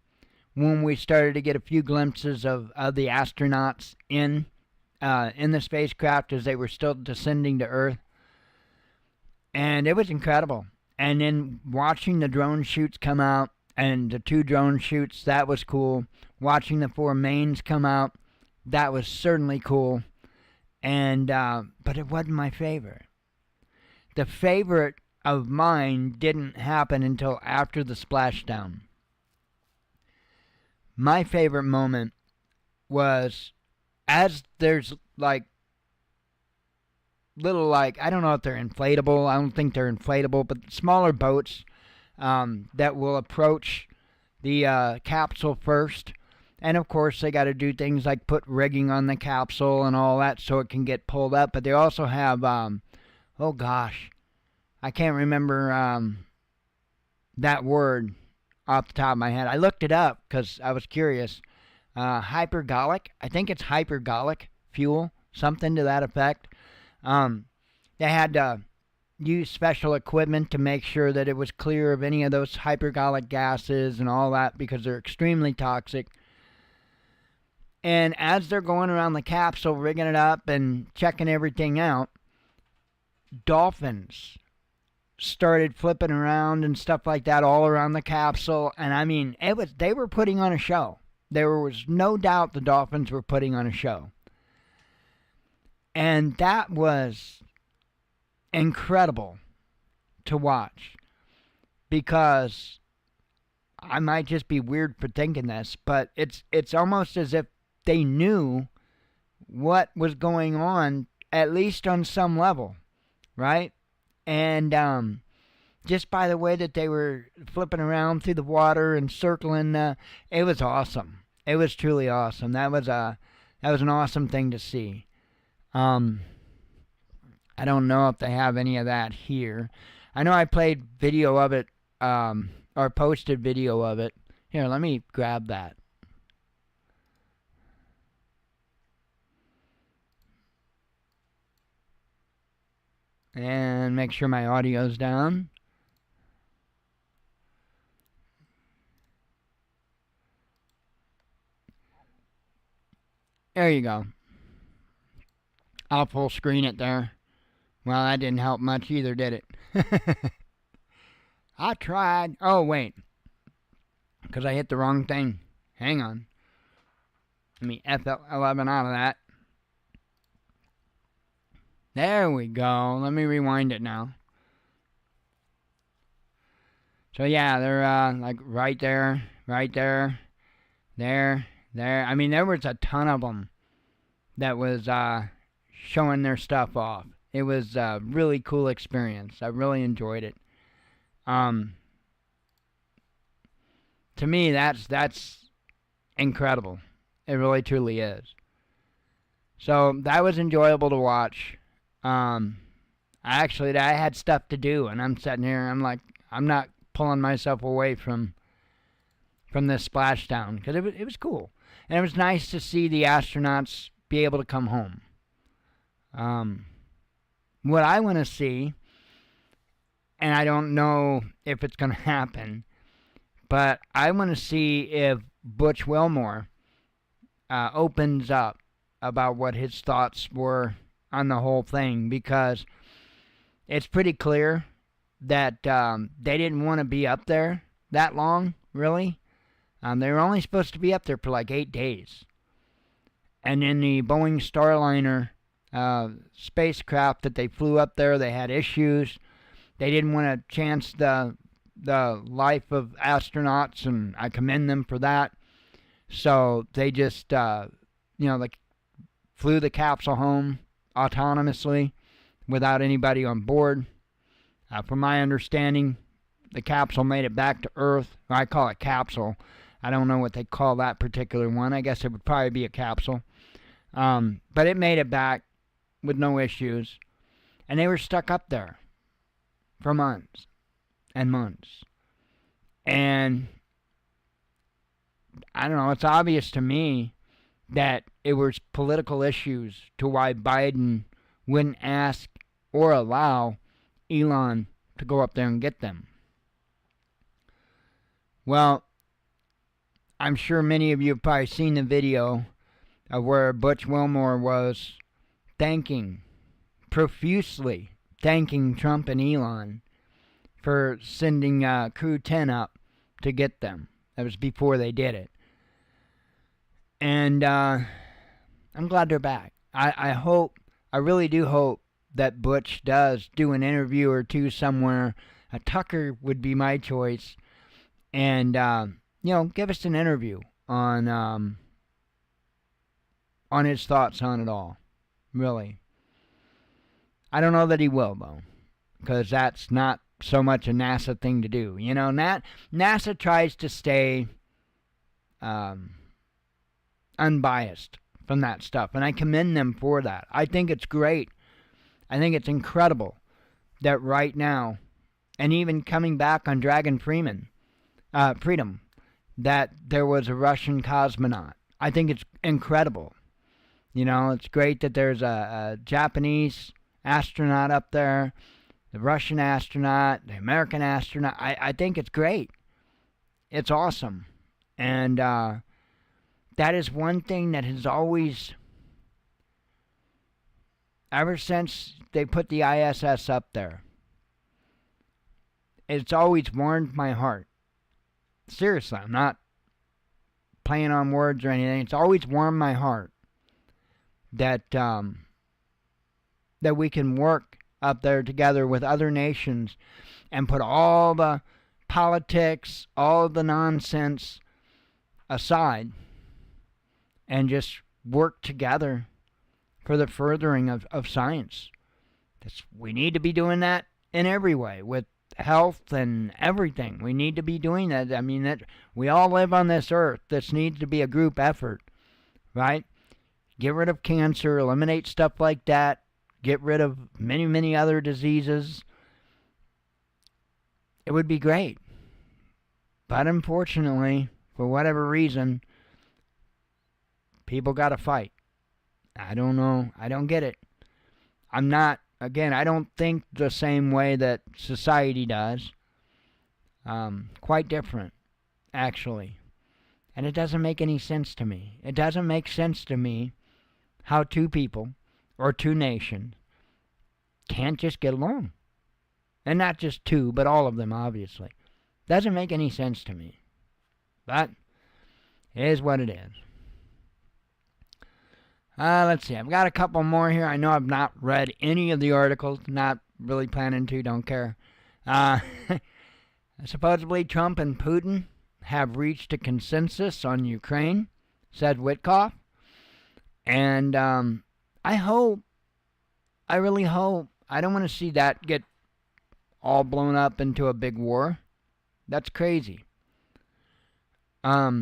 when we started to get a few glimpses of the astronauts in the spacecraft as they were still descending to Earth. And it was incredible. And then watching the drone shoots come out, and the 2 drone shoots, that was cool. Watching the 4 mains come out, that was certainly cool. And but it wasn't my favorite. The favorite of mine didn't happen until after the splashdown. My favorite moment was as there's like little, like, I don't know if they're inflatable. I don't think they're inflatable, but smaller boats that will approach the capsule first. And of course, they got to do things like put rigging on the capsule and all that so it can get pulled up. But they also have, oh gosh, I can't remember that word off the top of my head. I looked it up because I was curious. Hypergolic, I think it's hypergolic fuel, something to that effect. They had to use special equipment to make sure that it was clear of any of those hypergolic gases and all that because they're extremely toxic. And as they're going around the capsule, rigging it up and checking everything out, dolphins started flipping around and stuff like that all around the capsule. And I mean, they were putting on a show. There was no doubt the dolphins were putting on a show. And that was incredible to watch because I might just be weird for thinking this, but it's almost as if they knew what was going on, at least on some level, right? And just by the way that they were flipping around through the water and circling, it was awesome. It was truly awesome. That was an awesome thing to see. I don't know if they have any of that here. I know I played video of it, or posted video of it. Here, let me grab that. And make sure my audio's down. There you go. I'll full screen it there. Well, that didn't help much either, did it? I tried. Oh, wait. Because I hit the wrong thing. Hang on. Let me F11 out of that. There we go. Let me rewind it now. So yeah, they're like right there, there. I mean, there was a ton of them that was showing their stuff off. It was a really cool experience. I really enjoyed it. To me, that's incredible. It really truly is. So that was enjoyable to watch. I had stuff to do, and I'm sitting here. I'm like, I'm not pulling myself away from this splashdown because it was cool, and it was nice to see the astronauts be able to come home. What I want to see, and I don't know if it's going to happen, but I want to see if Butch Wilmore opens up about what his thoughts were on the whole thing, because it's pretty clear that they didn't want to be up there that long, really. They were only supposed to be up there for like 8 days. And in the Boeing Starliner spacecraft that they flew up there, they had issues. They didn't want to chance the life of astronauts, and I commend them for that. So they just, like, flew the capsule home autonomously without anybody on board. From my understanding, the capsule made it back to Earth. I call it capsule. I don't know what they call that particular one. I guess it would probably be a capsule. But it made it back with no issues. And they were stuck up there for months and months. And I don't know, it's obvious to me that it was political issues to why Biden wouldn't ask or allow Elon to go up there and get them. Well, I'm sure many of you have probably seen the video of where Butch Wilmore was profusely thanking Trump and Elon for sending Crew 10 up to get them. That was before they did it. And I'm glad they're back. I really do hope that Butch does do an interview or two somewhere. Tucker would be my choice. And, give us an interview on his thoughts on it all. Really. I don't know that he will, though, because that's not so much a NASA thing to do. NASA tries to stay unbiased from that stuff, and I commend them for that. I think it's great. I think it's incredible that right now, and even coming back on Dragon Freedom, that there was a Russian cosmonaut. I think it's incredible. It's great that there's a Japanese astronaut up there, the Russian astronaut, the American astronaut. I think it's great. It's awesome. And that is one thing that has always, ever since they put the ISS up there, it's always warmed my heart. Seriously, I'm not playing on words or anything. It's always warmed my heart that that we can work up there together with other nations and put all the politics, all the nonsense aside and just work together for the furthering of science. We need to be doing that in every way, with health and everything. We need to be doing that. I mean, that we all live on this earth. This needs to be a group effort, right? Get rid of cancer, eliminate stuff like that, get rid of many, many other diseases. It would be great. But unfortunately, for whatever reason, people got to fight. I don't know. I don't get it. I don't think the same way that society does. Quite different, actually. And it doesn't make any sense to me. It doesn't make sense to me how two people or two nations can't just get along. And not just two, but all of them, obviously. Doesn't make any sense to me. But it is what it is. Let's see. I've got a couple more here. I know I've not read any of the articles. Not really planning to. Don't care. Supposedly Trump and Putin have reached a consensus on Ukraine, said Witkoff. And I really hope. I don't want to see that get all blown up into a big war. That's crazy. But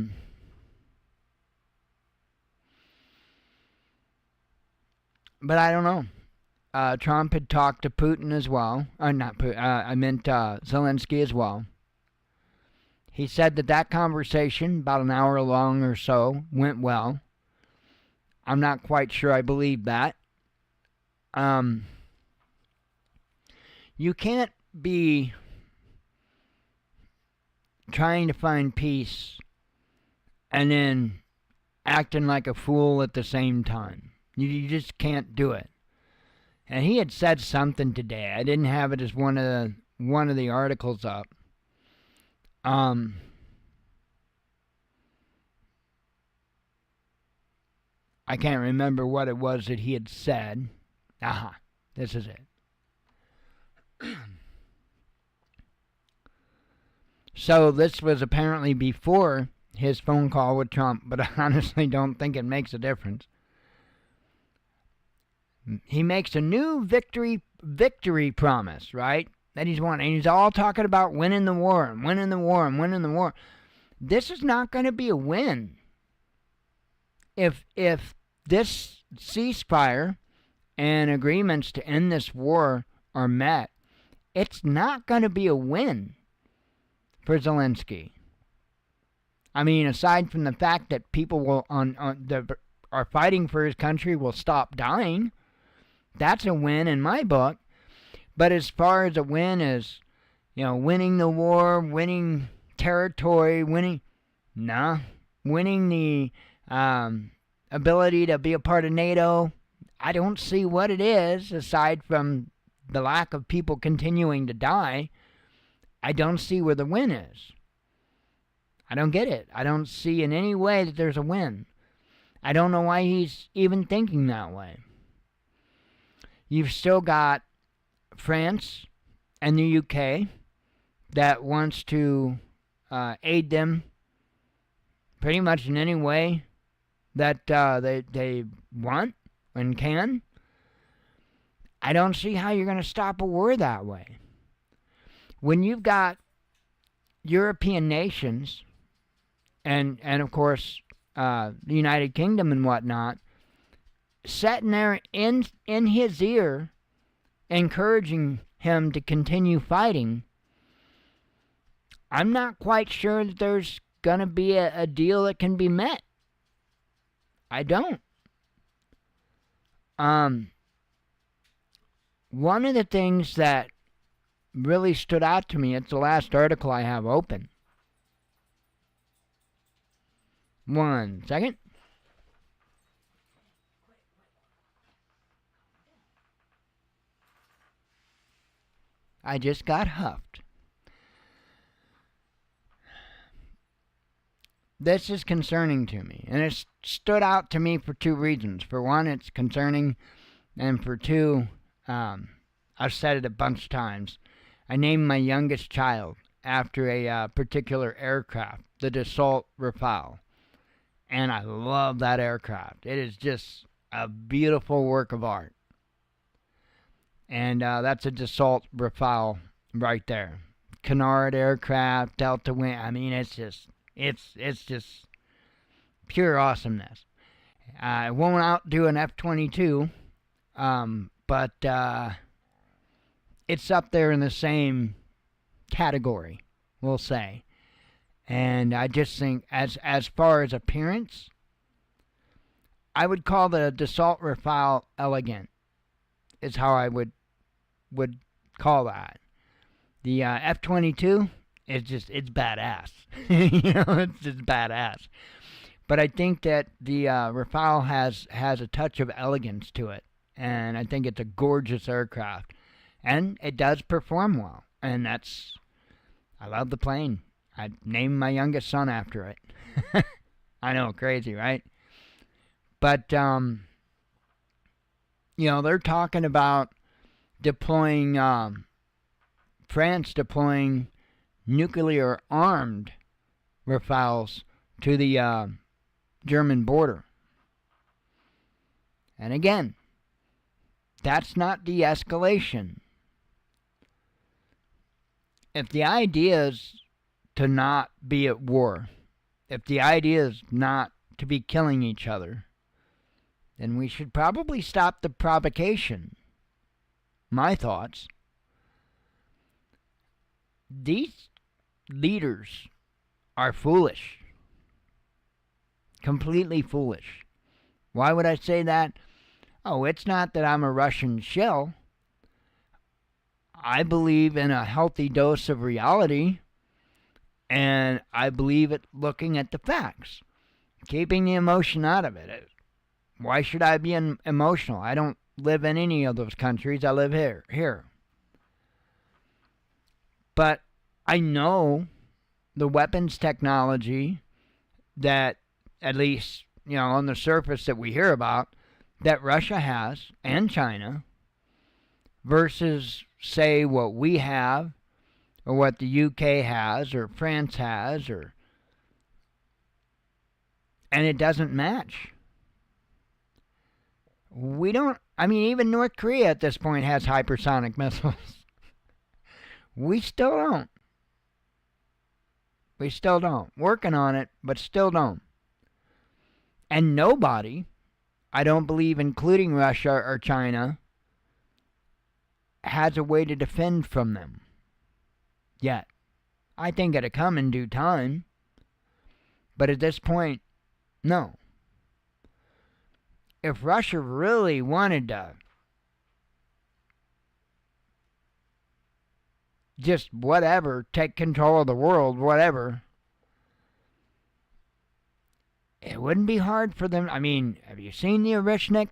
I don't know. Trump had talked to Putin as well. Not Putin. I meant Zelensky as well. He said that conversation, about an hour long or so, went well. I'm not quite sure I believe that. You can't be trying to find peace and then acting like a fool at the same time. You just can't do it. And he had said something today. I didn't have it as one of the articles up. I can't remember what it was that he had said. Aha, this is it. So this was apparently before his phone call with Trump, but I honestly don't think it makes a difference. He makes a new victory promise, right? That he's won. And he's all talking about winning the war and winning the war and winning the war. This is not going to be a win. If this ceasefire and agreements to end this war are met, it's not going to be a win for Zelensky. I mean, aside from the fact that people will are fighting for his country will stop dying, that's a win in my book. But as far as a win as, winning the war, winning territory, winning the ability to be a part of NATO, I don't see what it is aside from the lack of people continuing to die. I don't see where the win is. I don't get it. I don't see in any way that there's a win. I don't know why he's even thinking that way. You've still got France and the UK that wants to aid them pretty much in any way that they want and can. I don't see how you're going to stop a war that way. When you've got European nations and of course the United Kingdom and whatnot sitting there in his ear encouraging him to continue fighting, I'm not quite sure that there's going to be a deal that can be met. I don't. One of the things that really stood out to me, it's the last article I have open. 1 second. I just got huffed. This is concerning to me, and it stood out to me for two reasons. For one, it's concerning, and for two, I've said it a bunch of times. I named my youngest child after a particular aircraft, the Dassault Rafale, and I love that aircraft. It is just a beautiful work of art. And that's a Dassault Rafale right there. Canard aircraft, Delta Wing. I mean, it's just pure awesomeness. It won't outdo an F-22, but it's up there in the same category, we'll say. And I just think, as far as appearance, I would call the Dassault Rafale elegant. Is how I would call that. The F-22 is it's badass. It's just badass. But I think that the Rafale has a touch of elegance to it, and I think it's a gorgeous aircraft, and it does perform well. And I love the plane. I named my youngest son after it. I know, crazy, right? But they're talking about deploying, France deploying nuclear-armed Rafales to the German border. And again, that's not de-escalation. If the idea is to not be at war, if the idea is not to be killing each other, then we should probably stop the provocation. My thoughts. These leaders are foolish. Completely foolish. Why would I say that? Oh, it's not that I'm a Russian shill. I believe in a healthy dose of reality, and I believe it looking at the facts. keeping the emotion out of it. Why should I be emotional? I don't live in any of those countries. I live here. But I know the weapons technology that, at least, on the surface that we hear about, that Russia has and China versus, say, what we have or what the UK has or France has, and it doesn't match. Even North Korea at this point has hypersonic missiles. We still don't. Working on it, but still don't. And nobody, I don't believe, including Russia or China, has a way to defend from them yet. I think it'll come in due time. But at this point, no. If Russia really wanted to just take control of the world, it wouldn't be hard for them. Have you seen the Orishnik?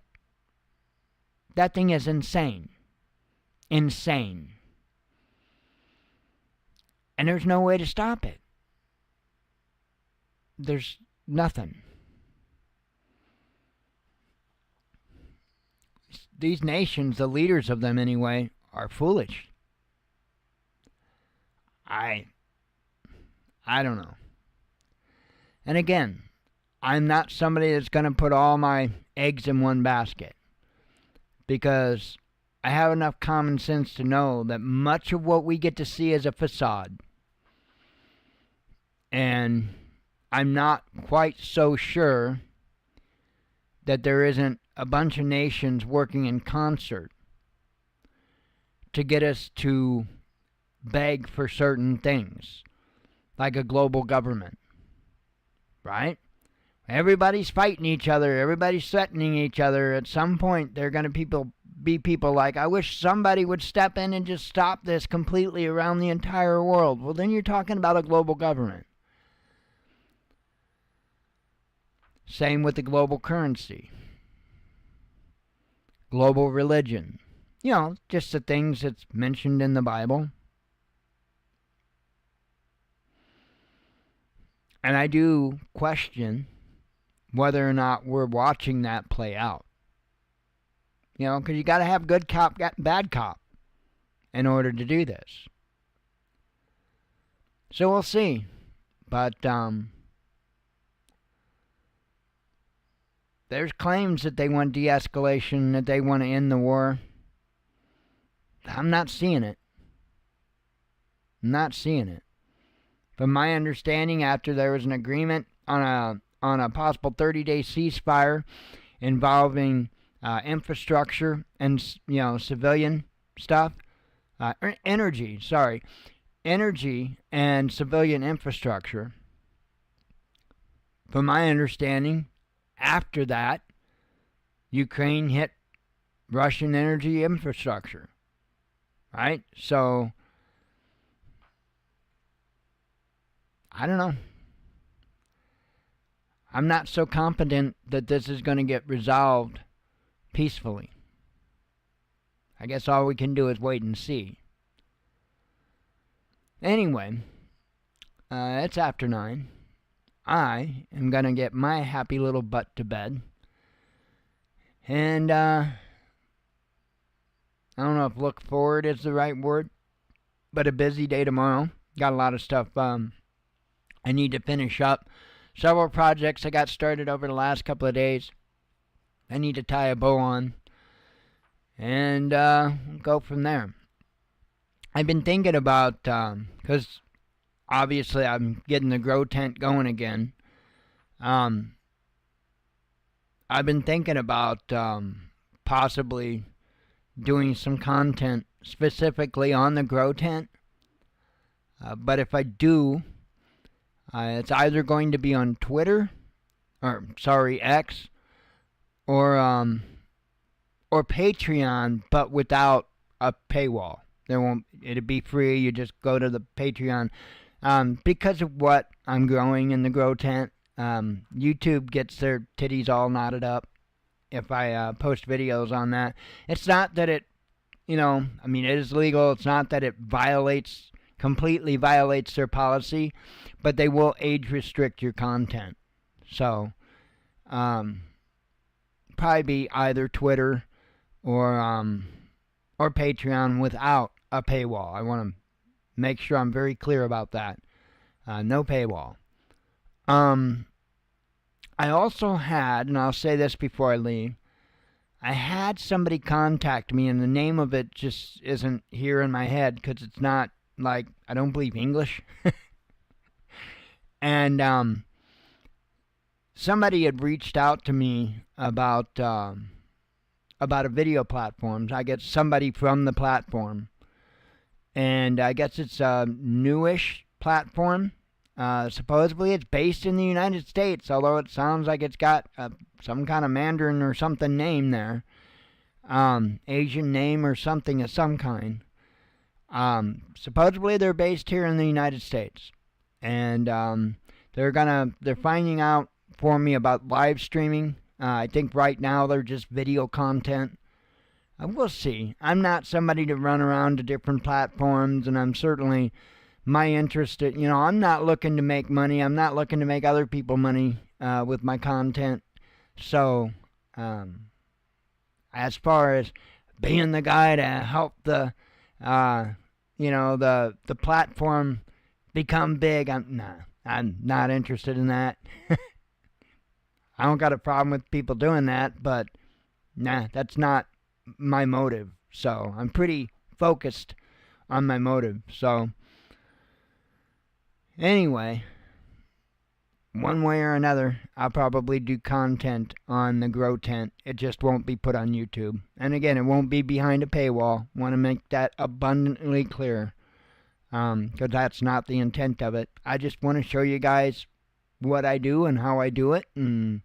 That thing is insane. Insane. And there's no way to stop it. There's nothing. These nations, the leaders of them anyway, are foolish. I don't know. And again, I'm not somebody that's going to put all my eggs in one basket, because I have enough common sense to know that much of what we get to see is a facade. And I'm not quite so sure that there isn't a bunch of nations working in concert to get us to beg for certain things, like a global government, right? Everybody's fighting each other. Everybody's threatening each other. At some point, there are going to be people like, I wish somebody would step in and just stop this completely around the entire world. Well, then you're talking about a global government. Same with the global currency. Global religion. Just the things that's mentioned in the Bible. And I do question whether or not we're watching that play out. Because you got to have good cop, bad cop in order to do this. So we'll see. But there's claims that they want de-escalation, that they want to end the war. I'm not seeing it. From my understanding, after there was an agreement on a possible 30-day ceasefire involving infrastructure and civilian stuff, energy and civilian infrastructure. From my understanding, after that, Ukraine hit Russian energy infrastructure, right? So I don't know. I'm not so confident that this is going to get resolved peacefully. I guess all we can do is wait and see. Anyway, it's after 9. I am going to get my happy little butt to bed. And I don't know if look forward is the right word, but a busy day tomorrow. Got a lot of stuff I need to finish up. Several projects I got started over the last couple of days I need to tie a bow on. And go from there. I've been thinking about, because obviously I'm getting the grow tent going again. I've been thinking about possibly doing some content specifically on the grow tent. But if I do, it's either going to be on Twitter, X, or Patreon, but without a paywall. It'll be free. You just go to the Patreon. Because of what I'm growing in the grow tent, YouTube gets their titties all knotted up if I post videos on that. It's not that it, I mean, it is legal. It's not that it completely violates their policy, but they will age restrict your content. So, probably be either Twitter or Patreon without a paywall. I want to make sure I'm very clear about that. No paywall. I also had, and I'll say this before I leave, I had somebody contact me, and the name of it just isn't here in my head because it's not, like, I don't believe English. And somebody had reached out to me about a video platform. I get somebody from the platform, and I guess it's a newish platform. Supposedly it's based in the United States, although it sounds like it's got some kind of Mandarin or something name there. Asian name or something of some kind. Supposedly they're based here in the United States. And they're finding out for me about live streaming. I think right now they're just video content. We'll see. I'm not somebody to run around to different platforms, and I'm certainly... my interest, I'm not looking to make money. I'm not looking to make other people money with my content. So, as far as being the guy to help the platform become big, I'm not interested in that. I don't got a problem with people doing that, but that's not my motive. So, I'm pretty focused on my motive. So, anyway, one way or another, I'll probably do content on the Grow Tent. It just won't be put on YouTube. And again, it won't be behind a paywall. Want to make that abundantly clear. Because that's not the intent of it. I just want to show you guys what I do and how I do it. And,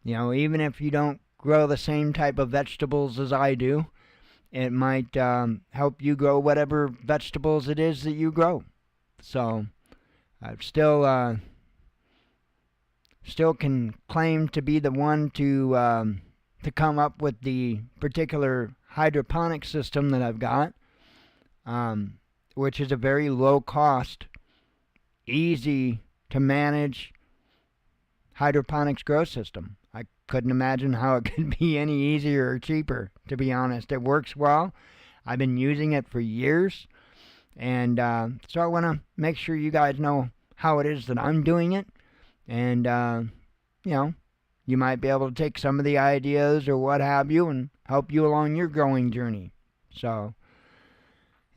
even if you don't grow the same type of vegetables as I do, it might help you grow whatever vegetables it is that you grow. So, I still can claim to be the one to come up with the particular hydroponic system that I've got, which is a very low cost, easy to manage hydroponics grow system. I couldn't imagine how it could be any easier or cheaper, to be honest. It works well. I've been using it for years. And so I want to make sure you guys know how it is that I'm doing it. And, you might be able to take some of the ideas or what have you and help you along your growing journey. So,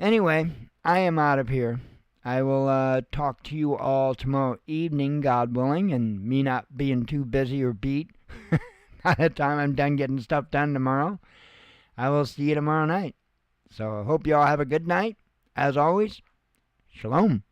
anyway, I am out of here. I will talk to you all tomorrow evening, God willing, and me not being too busy or beat by the time I'm done getting stuff done tomorrow. I will see you tomorrow night. So I hope you all have a good night. As always, shalom.